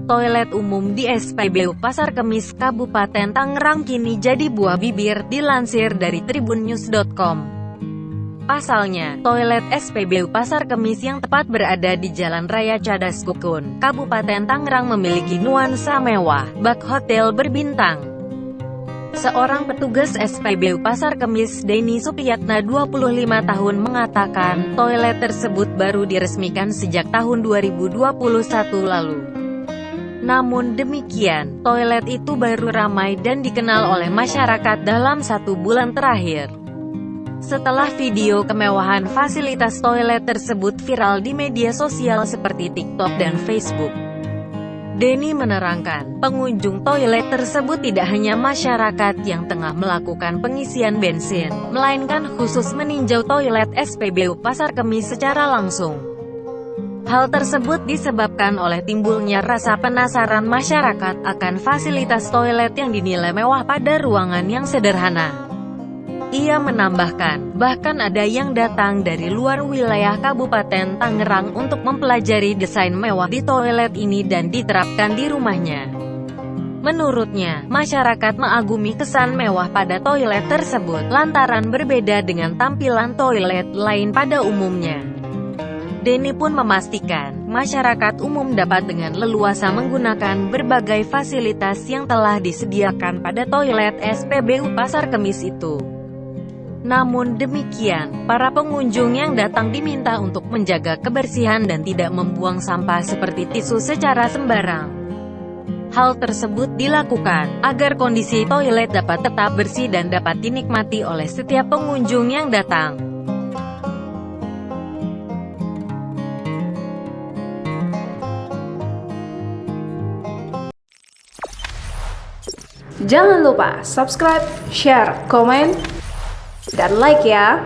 toilet umum di SPBU Pasar Kemis, Kabupaten Tangerang kini jadi buah bibir, dilansir dari tribunnews.com. Pasalnya, toilet SPBU Pasar Kemis yang tepat berada di Jalan Raya Cadas Kukun, Kabupaten Tangerang memiliki nuansa mewah, bak hotel berbintang. Seorang petugas SPBU Pasar Kemis, Denny Sukiyatna 25 tahun mengatakan, toilet tersebut baru diresmikan sejak tahun 2021 lalu. Namun demikian, toilet itu baru ramai dan dikenal oleh masyarakat dalam 1 bulan terakhir. Setelah video kemewahan fasilitas toilet tersebut viral di media sosial seperti TikTok dan Facebook, Denny menerangkan, pengunjung toilet tersebut tidak hanya masyarakat yang tengah melakukan pengisian bensin, melainkan khusus meninjau toilet SPBU Pasar Kemis secara langsung. Hal tersebut disebabkan oleh timbulnya rasa penasaran masyarakat akan fasilitas toilet yang dinilai mewah pada ruangan yang sederhana. Ia menambahkan, bahkan ada yang datang dari luar wilayah Kabupaten Tangerang untuk mempelajari desain mewah di toilet ini dan diterapkan di rumahnya. Menurutnya, masyarakat mengagumi kesan mewah pada toilet tersebut, lantaran berbeda dengan tampilan toilet lain pada umumnya. Denny pun memastikan, masyarakat umum dapat dengan leluasa menggunakan berbagai fasilitas yang telah disediakan pada toilet SPBU Pasar Kemis itu. Namun demikian, para pengunjung yang datang diminta untuk menjaga kebersihan dan tidak membuang sampah seperti tisu secara sembarang. Hal tersebut dilakukan agar kondisi toilet dapat tetap bersih dan dapat dinikmati oleh setiap pengunjung yang datang. Jangan lupa subscribe, share, komen, dan like ya.